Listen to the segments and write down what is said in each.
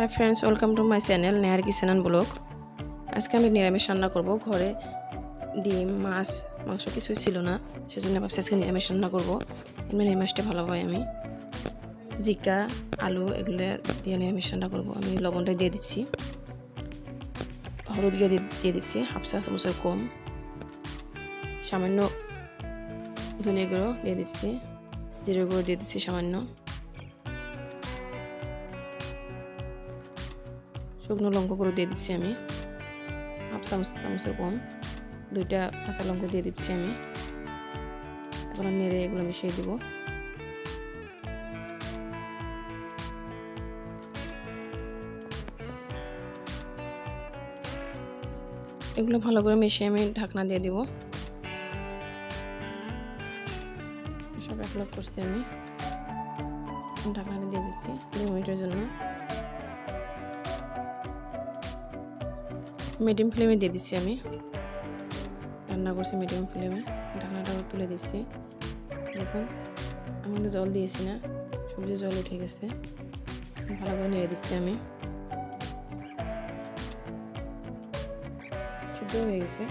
Hi friends, welcome to my channel Nehar kitchen and blog. আজকে আমি নিরামিষ রান্না করব। ঘরে ডিম মাছ মাংস কিছুই ছিল না, সেজন্য ভাবছি আজকে নিরামিষ রান্না করবো। এমনি নিরামিষটা ভালো পাই আমি। জিকা আলু এগুলো দিয়ে নিরামিষ রান্না করবো। আমি লবণটা দিয়ে দিচ্ছি, হলুদ দিয়ে দিচ্ছি হাফ চা চামচের কম, সামান্য ধনিয়া গুঁড়ো দিয়ে দিচ্ছি, জিরে গুঁড়ো দিয়ে দিচ্ছি সামান্য, শুকনো লঙ্কা গুঁড়ো দিয়ে দিচ্ছি আমি হাফ চামচের কম, 2টা কাঁচা লঙ্কা দিয়ে দিচ্ছি আমি। এখন নেড়ে এগুলো মিশিয়ে দিব। এগুলো ভালো করে মিশিয়ে আমি ঢাকনা দিয়ে দিব। সব একলগ করছি আমি, ঢাকনাটা দিয়ে দিচ্ছি 2 মিনিটের জন্য। মিডিয়াম ফ্লেমে দিয়ে দিচ্ছি আমি, রান্না করছি মিডিয়াম ফ্লেমে। ঢাকনাটা তুলে দিচ্ছি। দেখুন আমি কিন্তু জল দিয়েছি না, সবজি জল উঠে গেছে। ভালো করে নেড়ে দিচ্ছি আমি। সিদ্ধ হয়ে গেছে,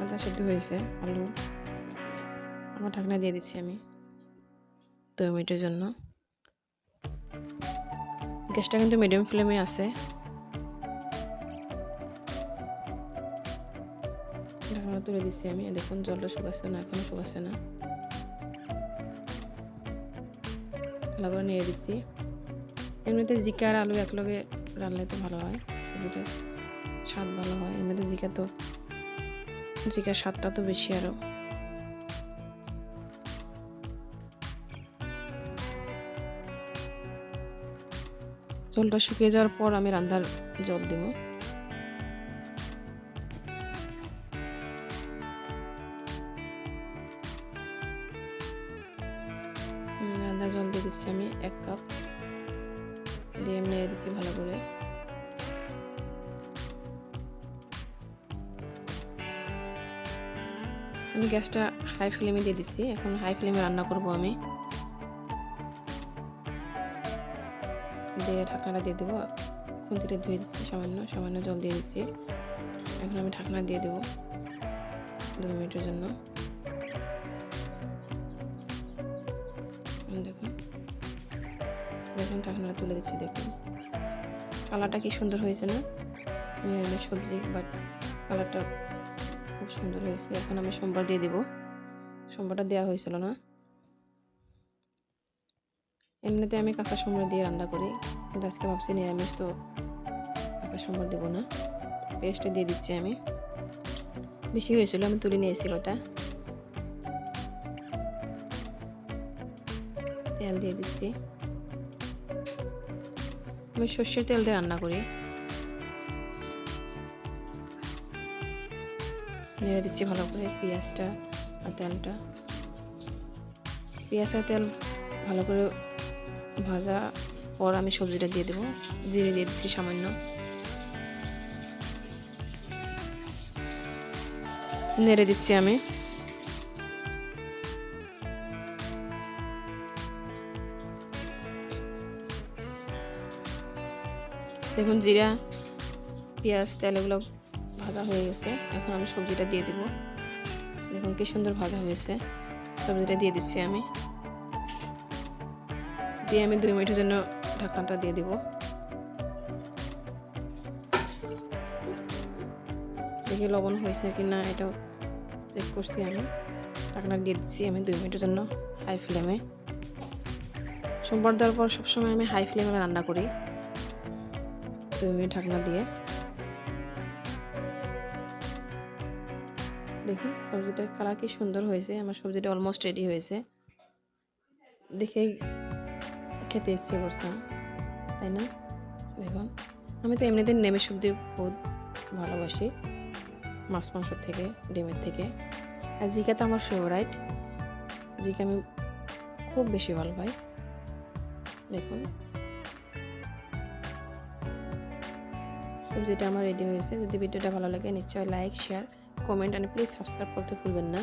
আদা সিদ্ধ হয়েছে, আলু। আমার ঢাকনা দিয়ে দিচ্ছি আমি 2 মিনিটের জন্য। গ্যাসটা কিন্তু মিডিয়াম ফ্লেমে আছে। ঢাকনা তুলে দিচ্ছি আমি। দেখুন জলটা শুকাচ্ছে না, এখনো শুকাচ্ছে না। ভালো করে নেড়ে দিচ্ছি। এমনিতে জিকা আর আলু একলগে রান্নালে তো ভালো হয়, সবজিটা স্বাদ ভালো হয়। এমনিতে জিকার স্বাদটা তো বেশি আরও। জলটা শুকিয়ে যাওয়ার পর আমি রান্নার জল দিব। রান্নার জল দিয়ে দিচ্ছি আমি 1 কাপ, দিয়ে আমি নেড়ে দিচ্ছি ভালো করে। আমি গ্যাসটা হাই ফ্লেমে দিয়ে দিচ্ছি। এখন হাই ফ্লেমে রান্না করব আমি। দিয়ে ঢাকনাটা দিয়ে দেবো। খুন্তিটা ধুয়ে দিচ্ছি, সামান্য জল দিয়ে দিচ্ছি। এখন আমি ঢাকনা দিয়ে দেবো 2 মিনিটের জন্য। দেখুন ঢাকনাটা তুলে দিচ্ছি। দেখুন কালারটা কি সুন্দর হয়েছে না? সবজি বাট কালারটা খুব সুন্দর হয়েছে। এখন আমি সোমবার দিয়ে দিব। সোমবারটা দেওয়া হয়েছিল না। এমনিতে আমি কাঁচা সোমবার দিয়ে রান্না করি, কিন্তু আজকে ভাবছি নিরামিষ, তো কাঁচা সোমবার দেবো না। পেস্টটা দিয়ে দিচ্ছি আমি। বেশি হয়েছিল, আমি তুলে নিয়েছি ওটা। তেল দিয়ে দিচ্ছি। আমি সর্ষের তেল দিয়ে রান্না করি। নেড়ে দিচ্ছি ভালো করে পেঁয়াজটা আর তেলটা। পেঁয়াজ আর তেল ভালো করে ভাজা পর আমি সবজিটা দিয়ে দেবো। জিরে দিয়ে দিচ্ছি সামান্য। নেড়ে দিচ্ছি আমি। দেখুন জিরা পেঁয়াজ তেল এগুলো ভাজা হয়ে গেছে। এখন আমি সবজিটা দিয়ে দেব। দেখুন কি সুন্দর ভাজা হয়েছে। সবজিটা দিয়ে দিচ্ছি আমি। দিয়ে আমি 2 মিনিটের জন্য ঢাকনাটা দিয়ে দেব। দেখি লবণ হয়েছে কি না এটাও চেক করছি আমি। ঢাকনা দিয়ে দিচ্ছি আমি 2 মিনিটের জন্য হাই ফ্লেমে। সোমবার দেওয়ার পর সবসময় আমি হাই ফ্লেমে রান্না করি 2 মিনিট ঢাকনা দিয়ে। দেখুন সবজিটার কালার কি সুন্দর হয়েছে। আমার সবজিটা অলমোস্ট রেডি হয়েছে। দেখে খেতে ইচ্ছে করছে, তাই না? দেখুন আমি তো এমনিতে নিরামিষ সবজি বহুত ভালোবাসি, মাছ মাংসর থেকে, ডিমের থেকে। আর জিকা তো আমার ফেভারাইট। জিকা আমি খুব বেশি ভালো পাই। দেখুন সবজিটা আমার রেডি হয়েছে। যদি ভিডিওটা ভালো লাগে নিশ্চয়ই লাইক শেয়ার কমেন্ট আর প্লিজ সাবস্ক্রাইব করতে ভুলবেন না।